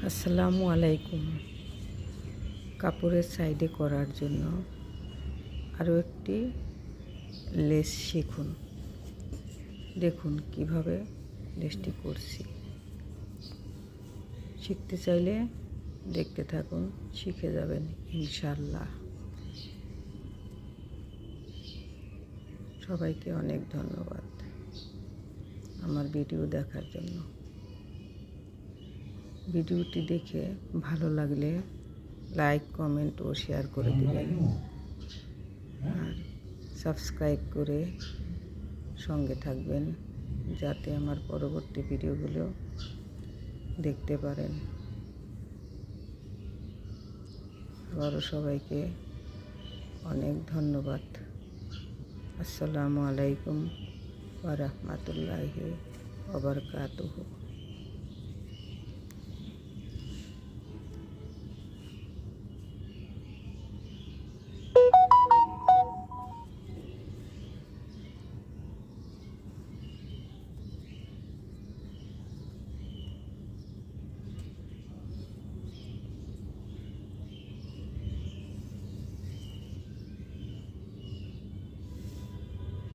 আসসালামু আলাইকুম। কাপড়ের সাইডে করার জন্য আরও একটি লেস শিখুন। দেখুন কিভাবে লেসটি করছি। শিখতে চাইলে দেখতে থাকুন, শিখে যাবেন ইনশাআল্লাহ। সবাইকে অনেক ধন্যবাদ আমার ভিডিও দেখার জন্য। ভিডিওটি দেখে ভালো লাগলে লাইক, কমেন্ট ও শেয়ার করে দিবেন, আর সাবস্ক্রাইব করে সঙ্গে থাকবেন যাতে আমার পরবর্তী ভিডিওগুলো দেখতে পারেন। আবারও সবাইকে অনেক ধন্যবাদ। আসসালামু আলাইকুম ওয়া রাহমাতুল্লাহি ওয়া বারাকাতুহু।